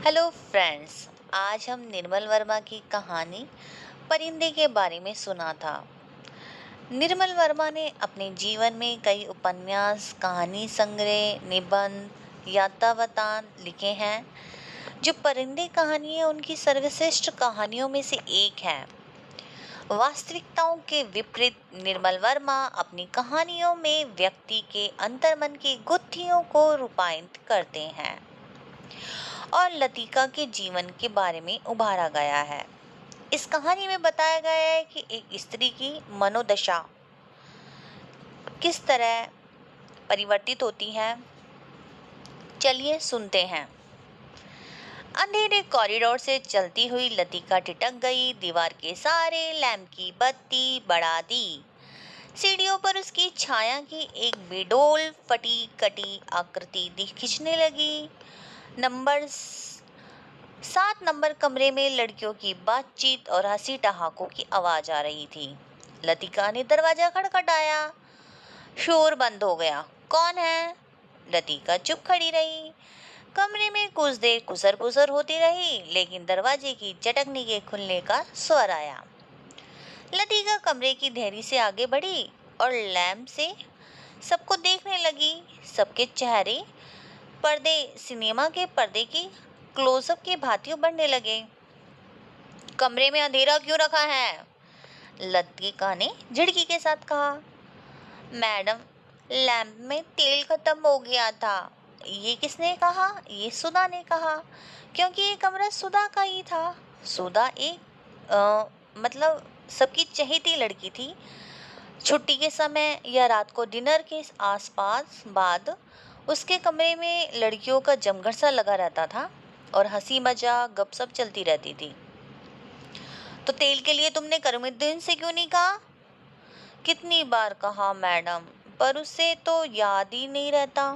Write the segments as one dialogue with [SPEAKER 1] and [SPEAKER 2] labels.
[SPEAKER 1] Hello friends. आज हम निर्मल वर्मा की कहानी परिंदे के बारे में सुना था। निर्मल वर्मा ने अपने जीवन में कई उपन्यास, कहानी संग्रह, निबंध, यात्रावतान लिखे हैं। जो परिंदे कहानी है उनकी सर्वश्रेष्ठ कहानियों में से एक है। वास्तविकताओं के विपरीत निर्मल वर्मा अपनी कहानियों में व्यक्ति के अंतर्मन की गुत्थियों को रूपायित करते हैं और लतिका के जीवन के बारे में उभारा गया है। इस कहानी में बताया गया है कि एक स्त्री की मनोदशा किस तरह परिवर्तित होती है। चलिए सुनते हैं। अंधेरे कॉरिडोर से चलती हुई लतिका ठिठक गई। दीवार के सारे लैंप की बत्ती बढ़ा दी। सीढ़ियों पर उसकी छाया की एक बेडौल फटी कटी आकृति खिंचने लगी। नंबर 7 नंबर कमरे में लड़कियों की बातचीत और हंसी ठहाकों की आवाज आ रही थी। लतिका ने दरवाजा खटखटाया। शोर बंद हो गया। कौन है? लतिका चुप खड़ी रही। कमरे में कुछ देर खुसर पुसर होती रही, लेकिन दरवाजे की चटकने के खुलने का स्वर आया। लतिका कमरे की देहरी से आगे बढ़ी और लैंप से सबको देखने लगी। सबके चेहरे पर्दे सिनेमा के पर्दे की क्लोजअप के भांति बढ़ने लगे। कमरे में अंधेरा क्यों रखा है? लतिका ने झिड़की के साथ कहा। मैडम, लैंप में तेल खत्म हो गया था। ये किसने कहा? ये सुधा ने कहा, क्योंकि ये कमरा सुधा का ही था। सुधा एक मतलब सबकी चहेती लड़की थी। छुट्टी के समय या रात को डिनर के आसपास बाद उसके कमरे में लड़कियों का जमघट सा लगा रहता था और हंसी मजाक गपशप चलती रहती थी। तो तेल के लिए तुमने करमुद्दीन से क्यों नहीं कहा? कितनी बार कहा मैडम, पर उसे तो याद ही नहीं रहता।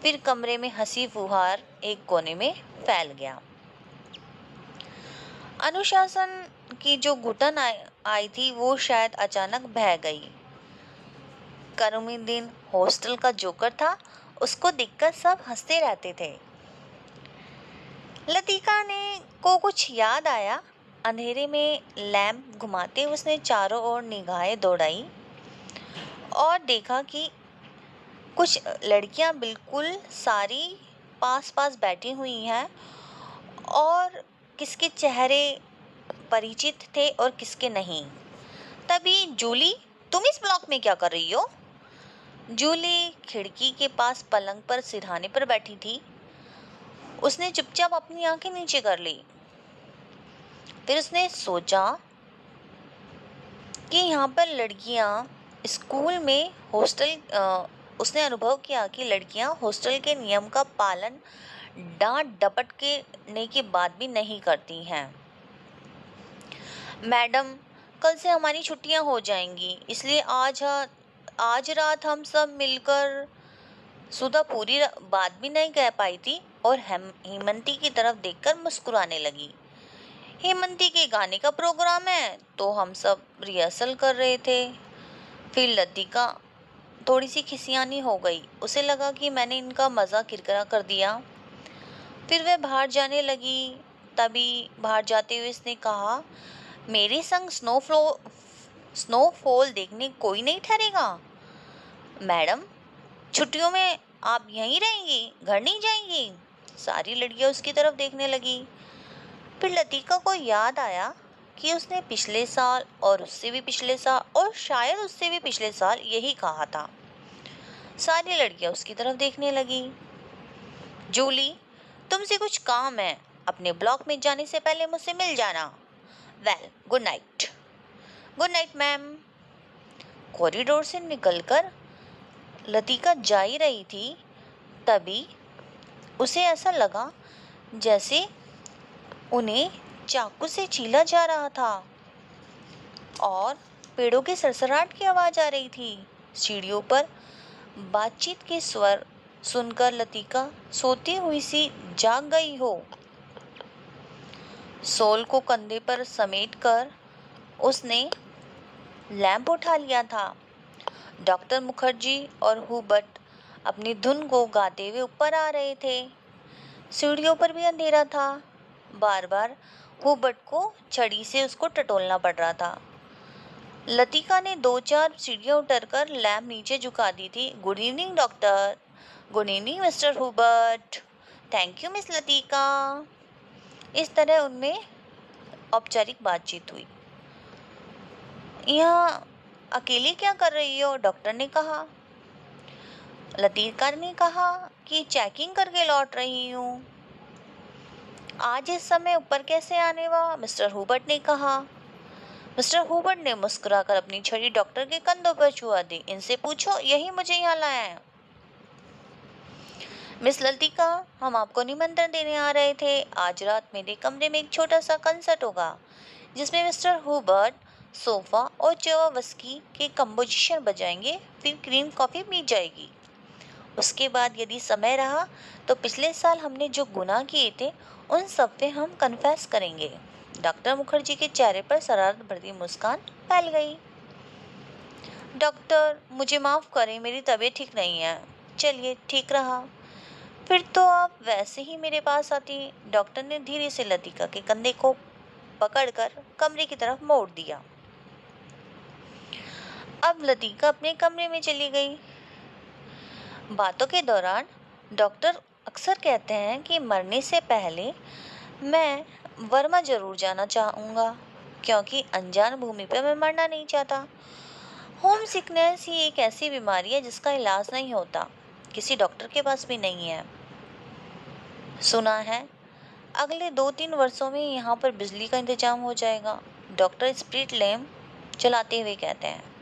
[SPEAKER 1] फिर कमरे में हंसी फुहार एक कोने में फैल गया। अनुशासन की जो घुटन आई थी वो शायद अचानक बह गई। करमुद्दीन हॉस्टल का जोकर था। उसको देखकर सब हंसते रहते थे। लतिका ने को कुछ याद आया। अंधेरे में लैंप घुमाते उसने चारों ओर निगाहें दौड़ाई और देखा कि कुछ लड़कियां बिल्कुल सारी पास पास बैठी हुई हैं और किसके चेहरे परिचित थे और किसके नहीं। तभी जूली, तुम इस ब्लॉक में क्या कर रही हो? जूली खिड़की के पास पलंग पर सिरहाने पर बैठी थी। उसने चुपचाप अपनी आंखें नीचे कर ली। फिर उसने सोचा कि यहाँ पर लड़कियाँ स्कूल में उसने अनुभव किया कि लड़कियाँ हॉस्टल के नियम का पालन डांट डपट के बाद भी नहीं करती हैं। मैडम, कल से हमारी छुट्टियाँ हो जाएंगी, इसलिए आज रात हम सब मिलकर। सुधा पूरी बात भी नहीं कह पाई थी और हेमंती की तरफ देखकर मुस्कुराने लगी। हेमंती के गाने का प्रोग्राम है तो हम सब रिहर्सल कर रहे थे। फिर लतिका थोड़ी सी खिसियानी हो गई। उसे लगा कि मैंने इनका मज़ाक किरकिरा कर दिया। फिर वह बाहर जाने लगी। तभी बाहर जाते हुए इसने कहा, मेरे संग स्नोफॉल देखने कोई नहीं ठहरेगा। मैडम, छुट्टियों में आप यहीं रहेंगी, घर नहीं जाएंगी? सारी लड़कियां उसकी तरफ देखने लगी। फिर लतिका को याद आया कि उसने पिछले साल और उससे भी पिछले साल और शायद उससे भी पिछले साल यही कहा था। सारी लड़कियां उसकी तरफ देखने लगी। जूली, तुमसे कुछ काम है। अपने ब्लॉक में जाने से पहले मुझसे मिल जाना। Well, good night. Good night ma'am. Corridor से निकलकर लतिका जा ही रही थी। तभी उसे ऐसा लगा जैसे उन्हें चाकू से छीला जा रहा था और पेड़ों के सरसराहट की आवाज आ रही थी। सीढ़ियों पर बातचीत के स्वर सुनकर लतिका सोती हुई सी जाग गई हो। सोल को कंधे पर समेटकर उसने लैंप उठा लिया था। डॉक्टर मुखर्जी और हुबर्ट अपनी धुन को गाते हुए ऊपर आ रहे थे। सीढ़ियों पर भी अंधेरा था। बार बार हुबर्ट को छड़ी से उसको टटोलना पड़ रहा था। लतिका ने 2-4 सीढ़ियां उतरकर लैम्प नीचे झुका दी थी। Good evening doctor. Good evening mister Hubert. Thank you miss Latika. इस तरह उनमें औपचारिक बातचीत हुई। यहाँ अकेले क्या कर रही हो? डॉक्टर ने कहा। लतिका ने कहा कि चेकिंग करके लौट रही हूँ। आज इस समय ऊपर कैसे आने हुआ? मिस्टर हुबर्ट ने कहा। मिस्टर हुबर्ट ने मुस्कुराकर अपनी छड़ी डॉक्टर के कंधों पर छुआ दी। इनसे पूछो, यही मुझे यहाँ लाया है। मिस लतिका, हम आपको निमंत्रण देने आ रहे थे। आज रात मेरे कमरे में एक छोटा सा कंसर्ट होगा जिसमें मिस्टर हुबर्ट सोफा और चवावस्की के कंपोजिशन बजाएंगे। फिर क्रीम कॉफी पी जाएगी। उसके बाद यदि समय रहा तो पिछले साल हमने जो गुनाह किए थे उन सब पे हम कन्फेस करेंगे। डॉक्टर मुखर्जी के चेहरे पर शरारत भरी मुस्कान फैल गई। डॉक्टर, मुझे माफ करें, मेरी तबीयत ठीक नहीं है। चलिए, ठीक रहा। फिर तो आप वैसे ही मेरे पास आती। डॉक्टर ने धीरे से लतिका के कंधे को पकड़कर कमरे की तरफ मोड़ दिया। अब लतिका अपने कमरे में चली गई। बातों के दौरान डॉक्टर अक्सर कहते हैं कि मरने से पहले मैं वर्मा जरूर जाना चाहूँगा, क्योंकि अनजान भूमि पर मैं मरना नहीं चाहता। होम सिकनेस ही एक ऐसी बीमारी है जिसका इलाज नहीं होता, किसी डॉक्टर के पास भी नहीं है। सुना है अगले 2-3 वर्षों में यहाँ पर बिजली का इंतजाम हो जाएगा, डॉक्टर स्प्रिट लैम्प चलाते हुए कहते हैं।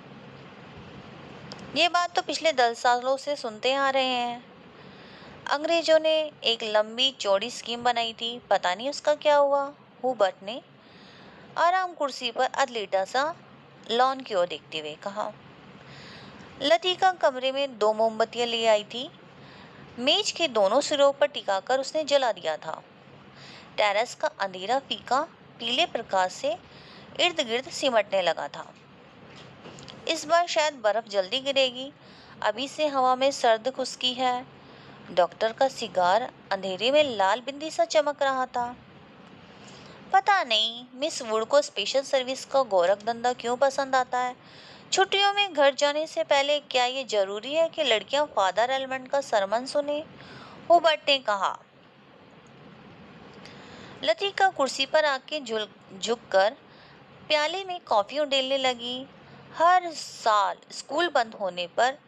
[SPEAKER 1] ये बात तो पिछले 10 सालों से सुनते आ रहे हैं। अंग्रेजों ने एक लंबी चौड़ी स्कीम बनाई थी, पता नहीं उसका क्या हुआ। हुबर्ट ने आराम कुर्सी पर अधलेटा सा लॉन की ओर देखते हुए कहा। लतिका कमरे में 2 मोमबत्तियां ले आई थी। मेज के दोनों सिरों पर टिकाकर उसने जला दिया था। टेरेस का अंधेरा फीका पीले प्रकाश से इर्द गिर्द सिमटने लगा था। इस बार शायद बर्फ जल्दी गिरेगी, अभी से हवा में सर्द खुश्की है। डॉक्टर का सिगार अंधेरे में लाल बिंदी सा चमक रहा था। पता नहीं मिस वुड को स्पेशल सर्विस का गोरख धंधा क्यों पसंद आता है। छुट्टियों में घर जाने से पहले क्या ये जरूरी है कि लड़कियां फादर एलमंड का सरमन सुने? हुबर्ट ने कहा। लतिका कुर्सी पर आके झुककर प्याले में कॉफी उंडेलने लगी। हर साल स्कूल बंद होने पर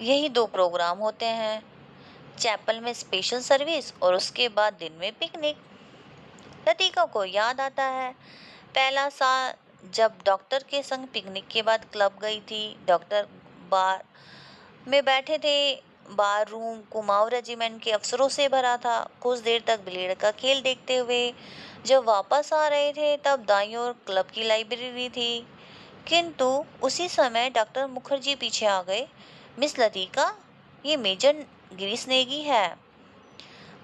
[SPEAKER 1] यही 2 प्रोग्राम होते हैं, चैपल में स्पेशल सर्विस और उसके बाद दिन में पिकनिक। लतिका को याद आता है पहला साल जब डॉक्टर के संग पिकनिक के बाद क्लब गई थी। डॉक्टर बार में बैठे थे। बार रूम कुमाऊं रेजिमेंट के अफसरों से भरा था। कुछ देर तक ब्लेड का खेल देखते हुए जब वापस आ रहे थे तब दाईं ओर क्लब की लाइब्रेरी थी, किंतु उसी समय डॉक्टर मुखर्जी पीछे आ गए। मिस लतिका, ये मेजर गिरीश नेगी है।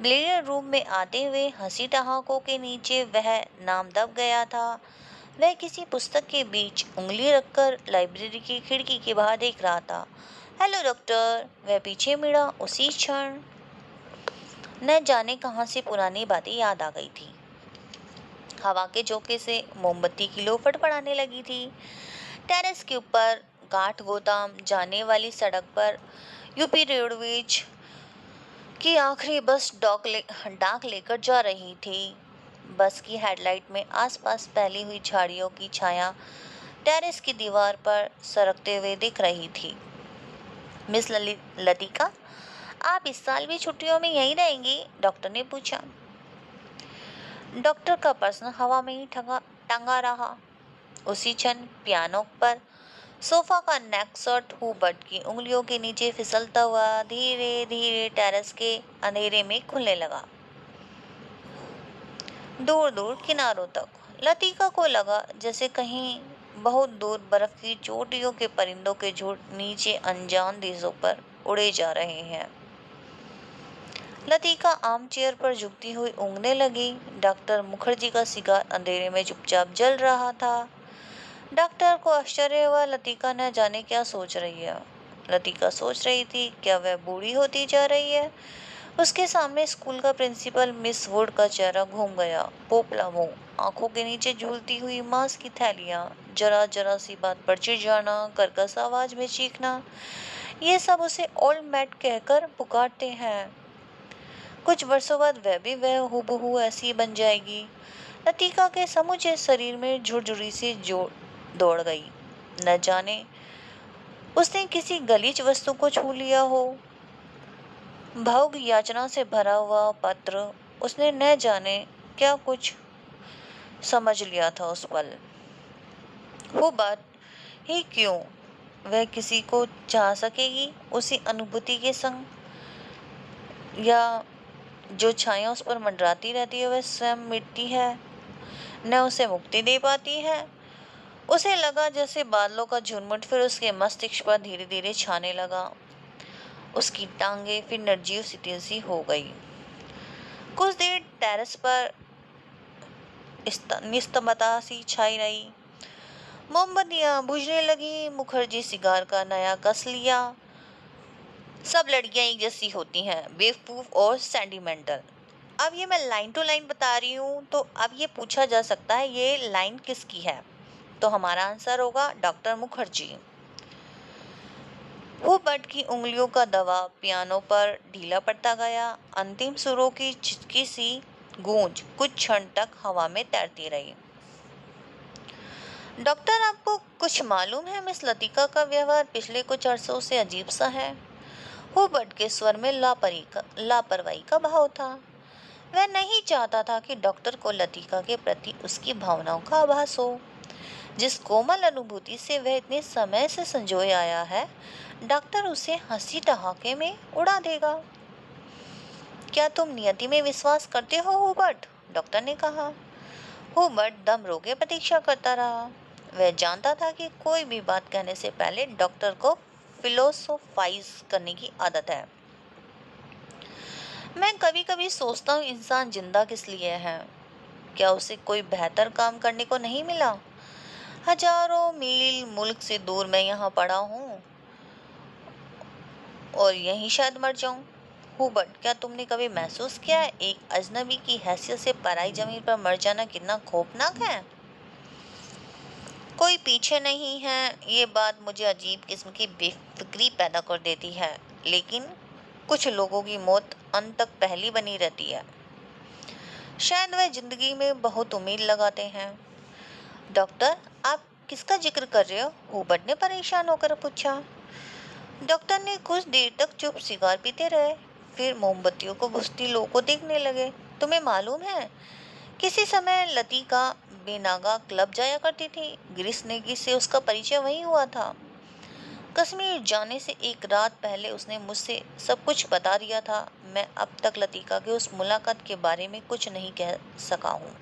[SPEAKER 1] ब्लेड रूम में आते हुए हंसी ठहाकों के नीचे वह नाम दब गया था। वह किसी पुस्तक के बीच उंगली रखकर लाइब्रेरी की खिड़की के बाहर देख रहा था। Hello doctor. वह पीछे मुड़ा। उसी क्षण न जाने कहां से पुरानी बातें याद आ गई थी। हवा के झोंके से मोमबत्ती की लो फड़फड़ाने लगी थी। टेरेस के ऊपर काठ गोदाम जाने वाली सड़क पर यूपी रोडवेज की आखिरी बस डाक लेकर जा रही थी। बस की हेडलाइट में आसपास फैली हुई झाड़ियों की छाया टेरेस की दीवार पर सरकते हुए दिख रही थी। मिस लतिका, आप इस साल भी छुट्टियों में यहीं रहेंगी? डॉक्टर ने पूछा। डॉक्टर का प्रश्न हवा में ही टंगा रहा। उसी क्षण पियानो पर सोफा का नेक सेट हुबर्ट की उंगलियों के नीचे फिसलता हुआ धीरे धीरे टेरेस के अंधेरे में खुलने लगा, दूर दूर किनारों तक। लतिका को लगा जैसे कहीं बहुत दूर बर्फ की चोटियों के परिंदों के झुंड नीचे अनजान देशों पर उड़े जा रहे हैं। लतिका आर्म चेयर पर झुकती हुई ऊँघने लगी। डॉक्टर मुखर्जी का सिगार अंधेरे में चुपचाप जल रहा था। डॉक्टर को आश्चर्य हुआ, लतिका न जाने क्या सोच रही है। लतिका सोच रही थी क्या वह बूढ़ी होती जा रही है। उसके सामने स्कूल का प्रिंसिपल मिस वुड का चेहरा घूम गया। पोपला मुंह, आंखों के नीचे झूलती हुई मांस की थैलियां, जरा जरा सी बात पर चिढ़ जाना, कर्कश आवाज में चीखना, ये सब उसे ओल्ड मैट कहकर पुकारते हैं। कुछ वर्षों बाद वह हूबहू ऐसी बन जाएगी। लतिका के समूचे शरीर में झुरझुरी सी जोर दौड़ गई। न जाने उसने किसी गलीच वस्तु को छू लिया हो। भावुक याचना से भरा हुआ पत्र, उसने न जाने क्या कुछ समझ लिया था उस पल। वो बात ही क्यों वह किसी को चाह सकेगी उसी अनुभूति के संग, या जो छाया उस पर मंडराती रहती है वह स्वयं मिटती है, न उसे मुक्ति दे पाती है। उसे लगा जैसे बादलों का झुरमुट फिर उसके मस्तिष्क पर धीरे धीरे छाने लगा। उसकी टांगे फिर निर्जीव सी हो गई। कुछ देर टेरेस पर निस्तब्धता सी छाई रही। मोमबत्तियां बुझने लगी। मुखर्जी सिगार का नया कस लिया। सब लड़कियां एक जैसी होती हैं, बेवकूफ और सेंटिमेंटल। अब ये मैं लाइन टू लाइन बता रही हूँ, तो अब ये पूछा जा सकता है ये लाइन किसकी है, तो हमारा आंसर होगा डॉक्टर मुखर्जी। वो बट की उंगलियों का दबाव पियानो पर ढीला पड़ता गया। अंतिम सुरों की छिटकी सी गूंज कुछ क्षण तक हवा में तैरती रही। डॉक्टर, आपको कुछ मालूम है, मिस लतिका का व्यवहार पिछले कुछ अरसों से अजीब सा है। हुबर्ट के स्वर में लापरवाही का भाव था। वह नहीं चाहता था कि डॉक्टर को लतिका के प्रति उसकी भावनाओं का आभास हो। जिस कोमल अनुभूति से वह इतने समय से संजोए आया है, डॉक्टर उसे हंसी ठहाके में उड़ा देगा। क्या तुम नियति में विश्वास करते हो हुबर्ट? डॉक्टर ने कहा। हुबर्ट दम रोके प्रतीक्षा करता रहा। वह जानता था कि कोई भी बात कहने से पहले डॉक्टर को फिलोसोफाइज करने की आदत है। मैं कभी कभी सोचता हूँ, इंसान जिंदा किस लिए है? क्या उसे कोई बेहतर काम करने को नहीं मिला? हजारों मील मुल्क से दूर मैं यहाँ पड़ा हूँ और यहीं शायद मर जाऊं। हुबर्ट, क्या तुमने कभी महसूस किया है एक अजनबी की हैसियत से पराई जमीन पर मर जाना कितना खौफनाक है? कोई पीछे नहीं है, ये बात मुझे अजीब किस्म की बेफिक्री पैदा कर देती है, लेकिन कुछ लोगों की मौत अंत तक पहली बनी रहती है। शायद वह जिंदगी में बहुत उम्मीद लगाते हैं। डॉक्टर, आप किसका जिक्र कर रहे हो? हुबर्ट ने परेशान होकर पूछा। डॉक्टर ने कुछ देर तक चुप सिगार पीते रहे, फिर मोमबत्तियों को बुझती लो को देखने लगे। तुम्हें मालूम है, किसी समय लतिका बेनागा क्लब जाया करती थी। गिरीश नेगी से उसका परिचय वहीं हुआ था। कश्मीर जाने से एक रात पहले उसने मुझसे सब कुछ बता दिया था। मैं अब तक लतिका के उस मुलाकात के बारे में कुछ नहीं कह सका हूँ,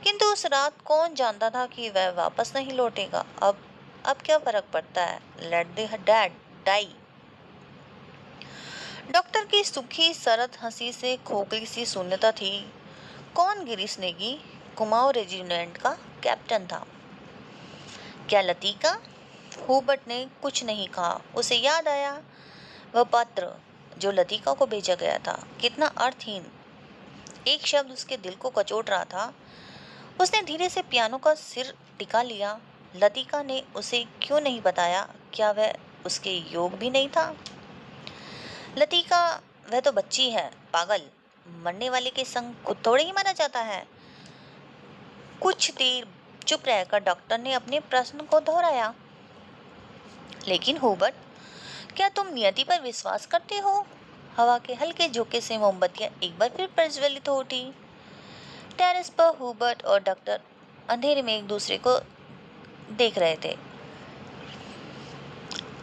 [SPEAKER 1] किंतु उस रात कौन जानता था कि वह वापस नहीं लौटेगा। अब क्या फर्क पड़ता है? Let the dead die. Doctor की सूखी सरत हंसी से खोखली सी शून्यता थी। कौन गिरीश नेगी? कुमाऊं रेजिमेंट का कैप्टन था। क्या लतिका? हुबर्ट ने कुछ नहीं कहा। उसे याद आया वह पत्र जो लतिका को भेजा गया था, कितना अर्थहीन। एक शब्द उसके दिल को कचोट रहा था। उसने धीरे से पियानो का सिर टिका लिया। लतिका ने उसे क्यों नहीं बताया? क्या वह उसके योग भी नहीं था? लतिका, वह तो बच्ची है, पागल। मरने वाले के संग खुद थोड़े ही मारा जाता है। कुछ देर चुप रहकर डॉक्टर ने अपने प्रश्न को दोहराया। लेकिन हुबर्ट, क्या तुम नियति पर विश्वास करते हो? हवा के हल्के झोंके से मोमबत्तियां एक बार फिर प्रज्वलित हो उठी। टेरेस पर हुबर्ट और डॉक्टर अंधेरे में एक दूसरे को देख रहे थे।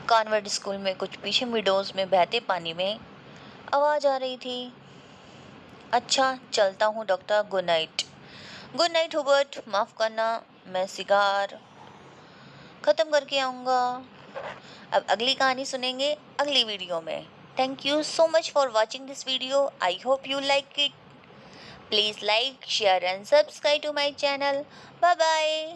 [SPEAKER 1] कॉन्वेंट स्कूल में कुछ पीछे मिडोज में बहते पानी में आवाज आ रही थी। अच्छा, चलता हूँ doctor, good night. Good night Hubert, माफ करना, मैं सिगार खत्म करके आऊँगा। अब अगली कहानी सुनेंगे अगली वीडियो में। Thank you so much for watching this video. I hope you like it. Please like, share and subscribe to my channel. Bye bye.